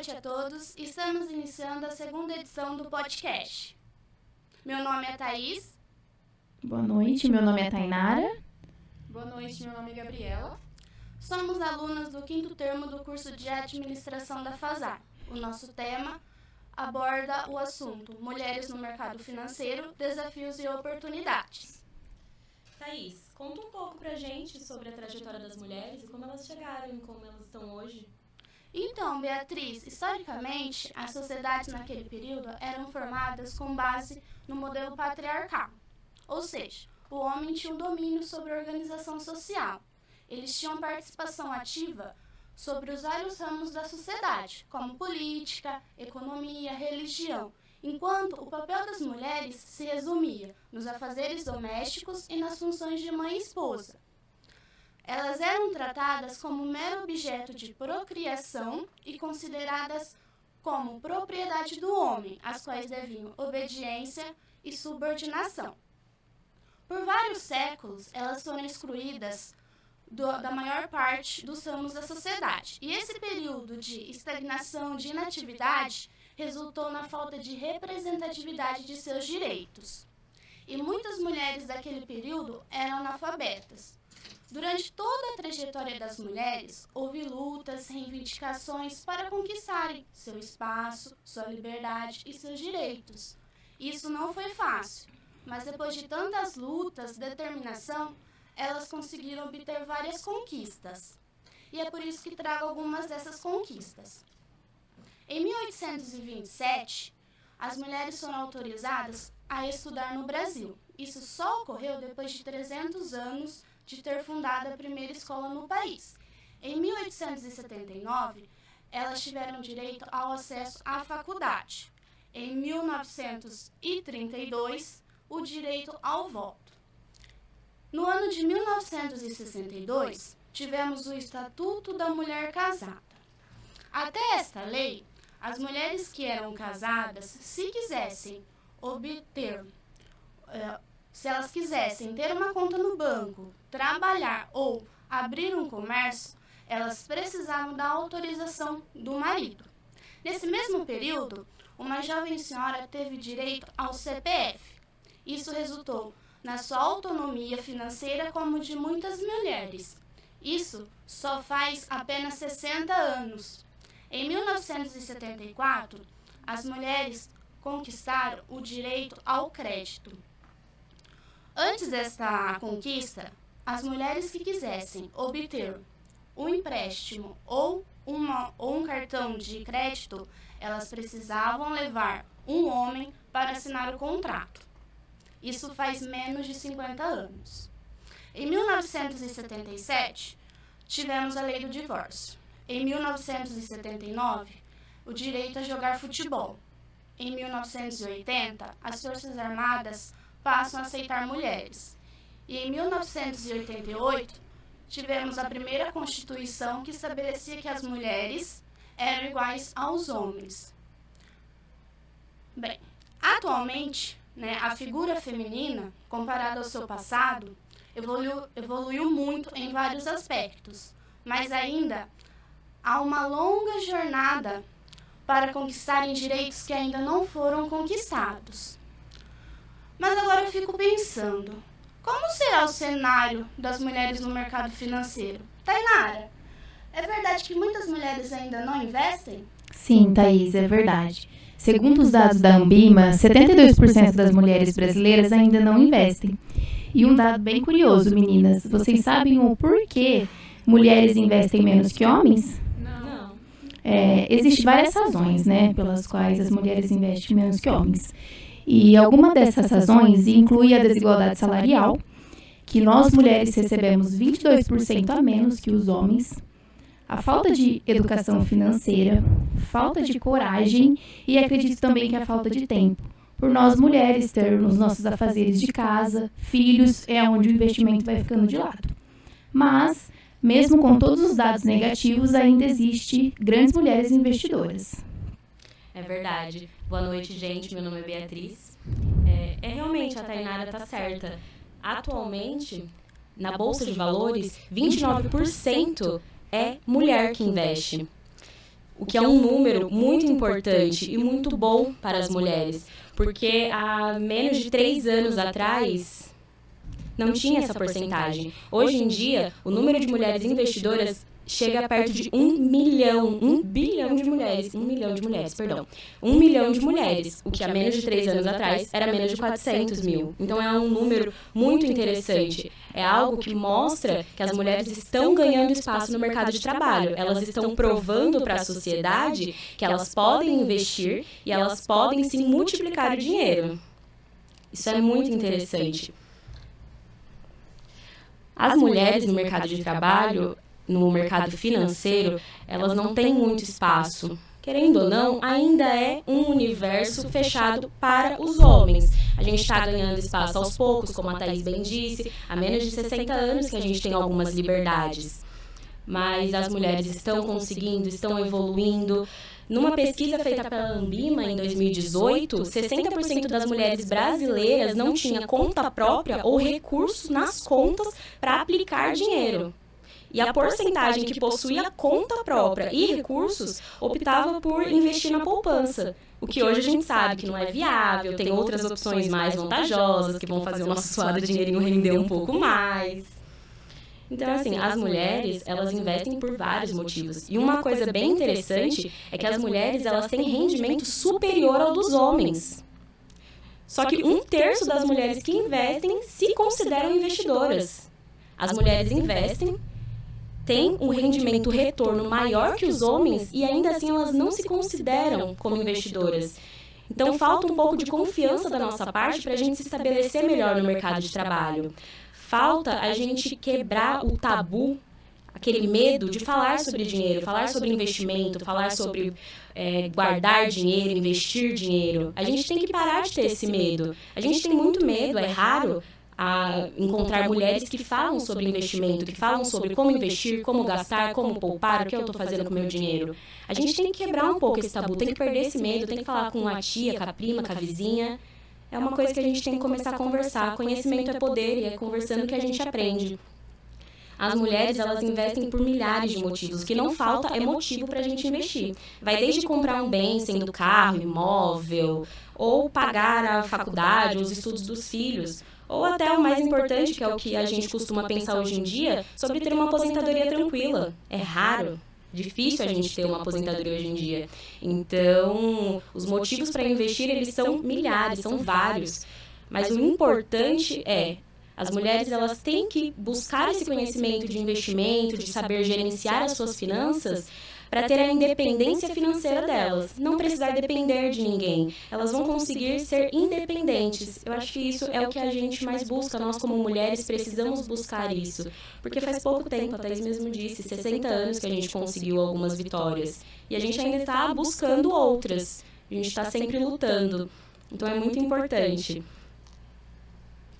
noite a todos. Estamos iniciando a segunda edição do podcast. Meu nome é Thaís. Boa noite, meu nome é Tainara. Boa noite, meu nome é Gabriela. Somos alunas do 5º termo do curso de Administração da FASAR. O nosso tema aborda o assunto Mulheres no Mercado Financeiro, Desafios e Oportunidades. Thaís, conta um pouco pra gente sobre a trajetória das mulheres e como elas chegaram e como elas estão hoje. Então, Beatriz, historicamente, as sociedades naquele período eram formadas com base no modelo patriarcal. Ou seja, o homem tinha um domínio sobre a organização social. Eles tinham participação ativa sobre os vários ramos da sociedade, como política, economia, religião, enquanto o papel das mulheres se resumia nos afazeres domésticos e nas funções de mãe e esposa. Elas eram tratadas como mero objeto de procriação e consideradas como propriedade do homem, às quais deviam obediência e subordinação. Por vários séculos, elas foram excluídas da maior parte dos ramos da sociedade. E esse período de estagnação, de inatividade, resultou na falta de representatividade de seus direitos. E muitas mulheres daquele período eram analfabetas. Durante toda a trajetória das mulheres, houve lutas, reivindicações para conquistarem seu espaço, sua liberdade e seus direitos. Isso não foi fácil, mas depois de tantas lutas, determinação, elas conseguiram obter várias conquistas. E é por isso que trago algumas dessas conquistas. Em 1827, as mulheres foram autorizadas a estudar no Brasil. Isso só ocorreu depois de 300 anos de ter fundado a primeira escola no país. Em 1879, elas tiveram direito ao acesso à faculdade. Em 1932, o direito ao voto. No ano de 1962, tivemos o Estatuto da Mulher Casada. Até esta lei, as mulheres que eram casadas, se elas quisessem ter uma conta no banco, trabalhar ou abrir um comércio, elas precisavam da autorização do marido. Nesse mesmo período, uma jovem senhora teve direito ao CPF. Isso resultou na sua autonomia financeira como de muitas mulheres. Isso só faz apenas 60 anos. Em 1974, as mulheres conquistaram o direito ao crédito. Antes desta conquista, as mulheres que quisessem obter um empréstimo ou um cartão de crédito, elas precisavam levar um homem para assinar o contrato. Isso faz menos de 50 anos. Em 1977, tivemos a lei do divórcio. Em 1979, o direito a jogar futebol. Em 1980, as Forças Armadas passam a aceitar mulheres. E em 1988, tivemos a primeira Constituição que estabelecia que as mulheres eram iguais aos homens. Bem, atualmente, a figura feminina, comparada ao seu passado, evoluiu muito em vários aspectos, mas ainda há uma longa jornada para conquistarem direitos que ainda não foram conquistados. Mas agora eu fico pensando, como será o cenário das mulheres no mercado financeiro? Tainara, é verdade que muitas mulheres ainda não investem? Sim, Thaís, é verdade. Segundo os dados da Ambima, 72% das mulheres brasileiras ainda não investem. E um dado bem curioso, meninas, vocês sabem o porquê mulheres investem menos que homens? Não. Existem várias razões, pelas quais as mulheres investem menos que homens. E alguma dessas razões inclui a desigualdade salarial, que nós mulheres recebemos 22% a menos que os homens, a falta de educação financeira, falta de coragem e acredito também que a falta de tempo. Por nós mulheres termos nossos afazeres de casa, filhos, é onde o investimento vai ficando de lado. Mas, mesmo com todos os dados negativos, ainda existe grandes mulheres investidoras. É verdade. Boa noite, gente. Meu nome é Beatriz. Realmente, a Tainara está certa. Atualmente, na Bolsa de Valores, 29% é mulher que investe. o que é um número muito importante e muito bom para as mulheres, porque há menos de 3 anos atrás não tinha essa porcentagem. Hoje em dia, o número de mulheres investidoras chega perto de 1 milhão de mulheres, o que há menos de 3 anos atrás era menos de 400 mil. Então é um número muito interessante. É algo que mostra que as mulheres estão ganhando espaço no mercado de trabalho. Elas estão provando para a sociedade que elas podem investir e elas podem sim multiplicar o dinheiro. Isso é muito interessante. As mulheres no mercado de trabalho, no mercado financeiro, elas não têm muito espaço. Querendo ou não, ainda é um universo fechado para os homens. A gente está ganhando espaço aos poucos, como a Thaís bem disse, há menos de 60 anos que a gente tem algumas liberdades. Mas as mulheres estão conseguindo, estão evoluindo. Numa pesquisa feita pela Ambima em 2018, 60% das mulheres brasileiras não tinha conta própria ou recursos nas contas para aplicar dinheiro. E a porcentagem que possuía conta própria e recursos optava por investir na poupança. O que hoje a gente sabe que não é viável, tem outras opções mais vantajosas que vão fazer o nosso suado dinheirinho render um pouco mais. Então, assim, as mulheres, elas investem por vários motivos. E uma coisa bem interessante é que as mulheres, elas têm rendimento superior ao dos homens. Só que 1/3 das mulheres que investem se consideram investidoras. As mulheres investem, têm um rendimento retorno maior que os homens e ainda assim elas não se consideram como investidoras. Então falta um pouco de confiança da nossa parte para a gente se estabelecer melhor no mercado de trabalho. Falta a gente quebrar o tabu, aquele medo de falar sobre dinheiro, falar sobre investimento, falar sobre guardar dinheiro, investir dinheiro. A gente tem que parar de ter esse medo. A gente tem muito medo, é raro encontrar mulheres que falam sobre investimento, que falam sobre como investir, como gastar, como poupar, o que eu estou fazendo com o meu dinheiro. A gente tem que quebrar um pouco esse tabu, tem que perder esse medo, tem que falar com a tia, com a prima, com a vizinha. É uma coisa que a gente tem que começar a conversar. Conhecimento é poder e é conversando que a gente aprende. As mulheres, elas investem por milhares de motivos. O que não falta é motivo para a gente investir. Vai desde comprar um bem, sendo carro, imóvel, ou pagar a faculdade, os estudos dos filhos, ou até o mais importante, que é o que a gente costuma pensar hoje em dia, sobre ter uma aposentadoria tranquila. É raro, difícil a gente ter uma aposentadoria hoje em dia. Então, os motivos para investir, eles são milhares, são vários. Mas o importante é, as mulheres, elas têm que buscar esse conhecimento de investimento, de saber gerenciar as suas finanças, para ter a independência financeira delas, não precisar depender de ninguém. Elas vão conseguir ser independentes. Eu acho que isso é o que a gente mais busca, nós como mulheres precisamos buscar isso. Porque faz pouco tempo, a Thaís mesmo disse, 60 anos que a gente conseguiu algumas vitórias. E a gente ainda está buscando outras. A gente está sempre lutando. Então é muito importante.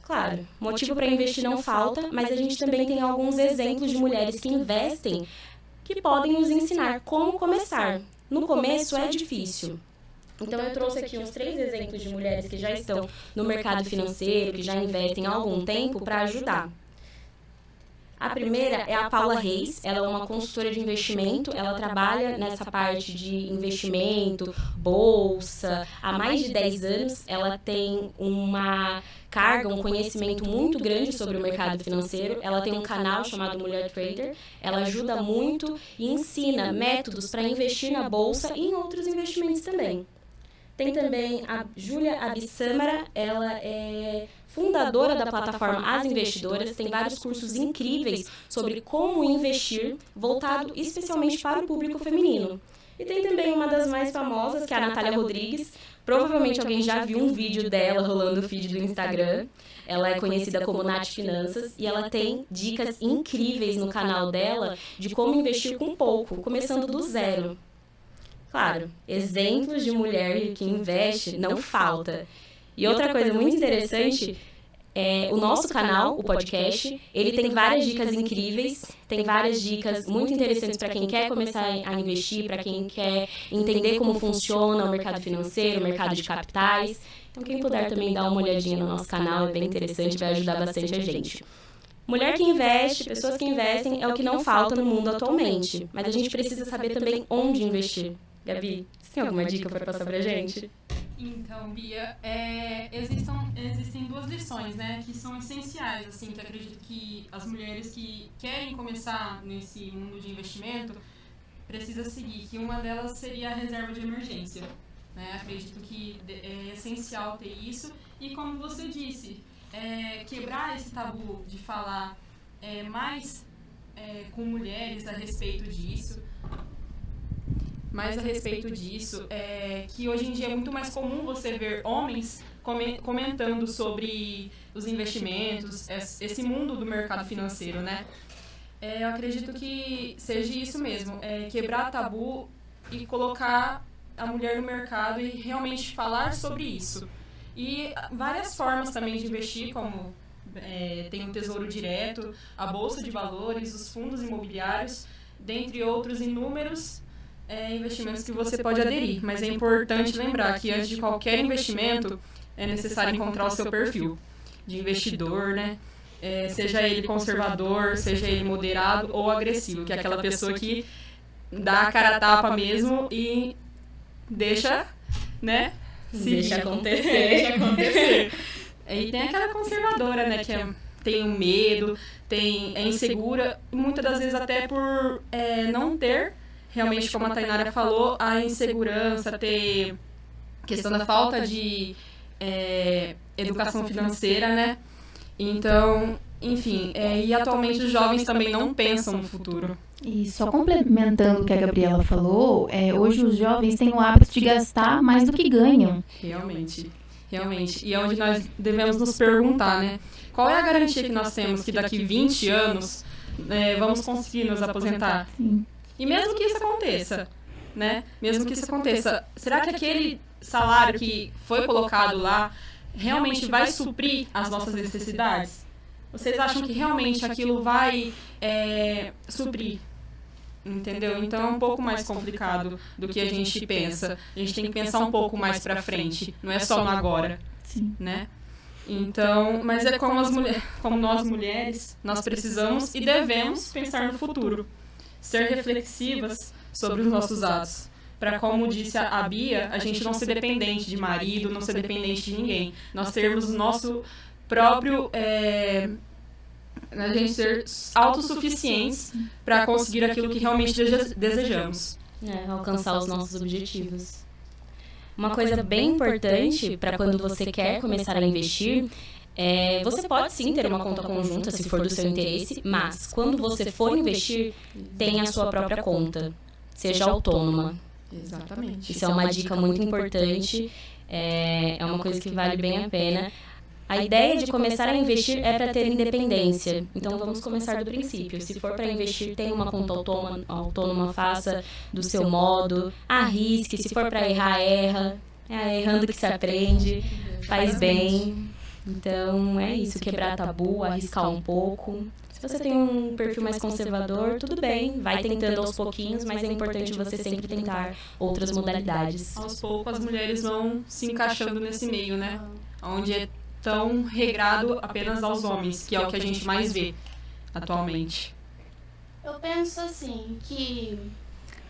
Claro, motivo para investir não falta, mas a gente também tem alguns exemplos de mulheres que investem que podem nos ensinar como começar. No começo é difícil. Então eu trouxe aqui uns 3 exemplos de mulheres que já estão no mercado financeiro, que já investem há algum tempo para ajudar. A primeira é a Paula Reis, ela é uma consultora de investimento, ela trabalha nessa parte de investimento, bolsa, há mais de 10 anos, ela tem uma carga, um conhecimento muito grande sobre o mercado financeiro, ela tem um canal chamado Mulher Trader, ela ajuda muito e ensina métodos para investir na bolsa e em outros investimentos também. Tem também a Júlia Abissamara, ela é fundadora da plataforma As Investidoras, tem vários cursos incríveis sobre como investir, voltado especialmente para o público feminino. E tem também uma das mais famosas, que é a Natália Rodrigues. Provavelmente alguém já viu um vídeo dela rolando no feed do Instagram. Ela é conhecida como Nath Finanças e ela tem dicas incríveis no canal dela de como investir com pouco, começando do zero. Claro, exemplos de mulher que investe não falta. E outra coisa muito interessante é o nosso canal, o podcast, ele tem várias dicas incríveis, tem várias dicas muito interessantes para quem quer começar a investir, para quem quer entender como funciona o mercado financeiro, o mercado de capitais. Então, quem puder também dar uma olhadinha no nosso canal, é bem interessante, vai ajudar bastante a gente. Mulher que investe, pessoas que investem, é o que não falta no mundo atualmente. Mas a gente precisa saber também onde investir. Gabi, você tem alguma dica para passar pra gente? Então, Bia, existem 2 lições, né, que são essenciais, assim, que acredito que as mulheres que querem começar nesse mundo de investimento precisam seguir, que uma delas seria a reserva de emergência, né, acredito que é essencial ter isso, e como você disse, quebrar esse tabu de falar mais com mulheres a respeito disso, que hoje em dia é muito mais comum você ver homens comentando sobre os investimentos, esse mundo do mercado financeiro, né? Eu acredito que seja isso mesmo, quebrar tabu e colocar a mulher no mercado e realmente falar sobre isso. E várias formas também de investir, como tem o Tesouro Direto, a Bolsa de Valores, os fundos imobiliários, dentre outros inúmeros investimentos que você pode aderir, mas é importante lembrar que antes de qualquer investimento é necessário encontrar o seu perfil de investidor, né? Seja ele conservador, seja ele moderado ou agressivo, que é aquela pessoa que dá a cara a tapa mesmo e deixa, né? Deixa acontecer. E tem aquela conservadora, né? Que tem um medo, é insegura, e muitas das vezes até por não ter realmente, como a Tainara falou, a insegurança, ter questão da falta de educação financeira, né? Então, enfim, e atualmente os jovens também não pensam no futuro. E só complementando o que a Gabriela falou, hoje os jovens têm o hábito de gastar mais do que ganham. Realmente. E é onde nós devemos nos perguntar, né? Qual é a garantia que nós temos que daqui 20 anos vamos conseguir nos aposentar? Sim. E mesmo que isso aconteça, né? Será que aquele salário que foi colocado lá realmente vai suprir as nossas necessidades? Vocês acham que realmente aquilo vai suprir? Entendeu? Então é um pouco mais complicado do que a gente pensa. A gente tem que pensar um pouco mais pra frente, não é só no agora, Sim. né? Então, mas como nós mulheres, nós precisamos e devemos pensar no futuro. Ser reflexivas sobre os nossos atos. Para, como disse a Bia, a gente não ser dependente de marido, não ser dependente de ninguém. Nós termos o nosso próprio... a gente ser autossuficientes para conseguir aquilo que realmente desejamos. Alcançar os nossos objetivos. Uma coisa bem importante para quando você quer começar a investir... você pode sim ter uma conta conjunta, se for do seu interesse, mas quando você for investir, tenha a sua própria conta. Seja autônoma. Exatamente. Isso é uma dica muito importante, é uma coisa que vale bem a pena. A ideia de começar a investir é para ter independência. Então, vamos começar do princípio. Se for para investir, tenha uma conta autônoma, faça do seu modo, arrisque. Se for para errar, erra. É errando que se aprende, faz bem. Então, é isso, quebrar tabu, arriscar um pouco. Se você tem um perfil mais conservador, tudo bem, vai tentando aos pouquinhos, mas é importante você sempre tentar outras modalidades. Aos poucos, as mulheres vão se encaixando nesse meio, né? Onde é tão regrado apenas aos homens, que é o que a gente mais vê atualmente. Eu penso assim, que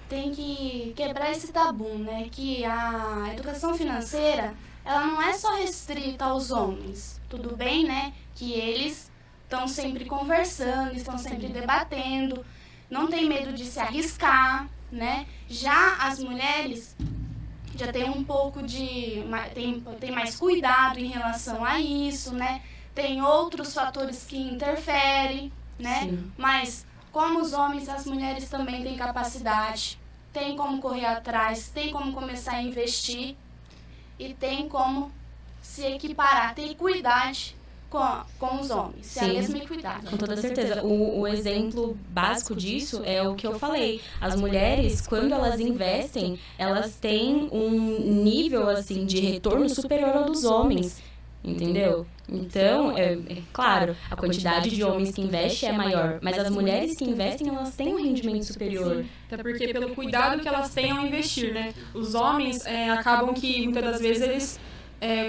tem que quebrar esse tabu, né? Que a educação financeira, ela não é só restrita aos homens. Tudo bem, né? Que eles estão sempre conversando, estão sempre debatendo, não tem medo de se arriscar, né? Já as mulheres já tem um pouco de... tem mais cuidado em relação a isso, né? Tem outros fatores que interferem, né? Sim. Mas, como os homens, as mulheres também têm capacidade, tem como correr atrás, tem como começar a investir e tem como se equiparar, ter equidade com os homens, ser a mesma equidade. Com toda certeza. O exemplo básico disso é o que eu falei. As mulheres, quando elas investem, elas têm um nível assim de retorno superior ao dos homens, entendeu? Então, claro, a quantidade de homens que investem é maior, mas as mulheres que investem, elas têm um rendimento superior. Até porque pelo cuidado que elas têm ao investir, né? Os homens acabam que, muitas das vezes, eles...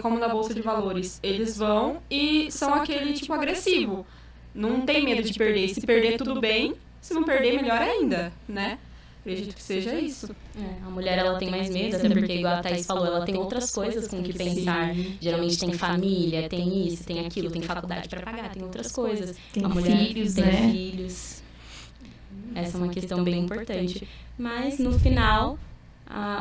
como na Bolsa de Valores, eles vão e são aquele tipo agressivo. não tem medo de perder. Se perder, tudo bem. Se não perder, melhor ainda, né? Acredito que seja isso. A mulher, ela tem mais medo, até porque, igual a Thaís falou, ela tem outras coisas com que pensar. Geralmente tem família, tem isso, tem aquilo, tem faculdade para pagar, tem outras coisas. Tem a mulher filhos, tem né? filhos. Essa é uma questão bem importante. Mas, no final,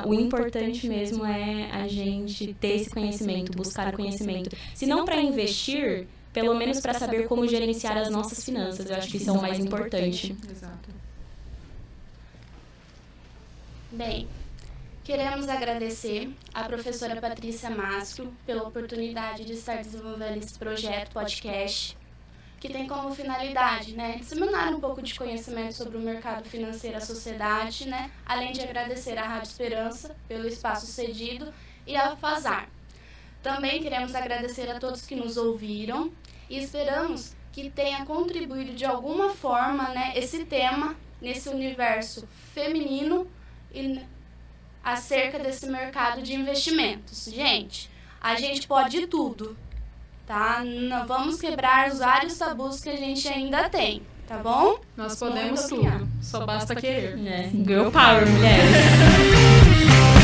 o importante mesmo é a gente ter esse conhecimento, buscar o conhecimento. Se não para investir, pelo menos para saber como gerenciar as nossas finanças. Eu acho que isso é o mais importante. Exato. Bem, queremos agradecer à professora Patrícia Mastro pela oportunidade de estar desenvolvendo esse projeto podcast, que tem como finalidade, né, disseminar um pouco de conhecimento sobre o mercado financeiro à sociedade, né, além de agradecer à Rádio Esperança pelo espaço cedido e à FASAR. Também queremos agradecer a todos que nos ouviram e esperamos que tenha contribuído de alguma forma, né, esse tema nesse universo feminino e acerca desse mercado de investimentos. Gente, a gente pode tudo, tá? Não vamos quebrar os vários tabus que a gente ainda tem, tá bom? Nós podemos tudo, só basta querer. Girl Power, mulheres!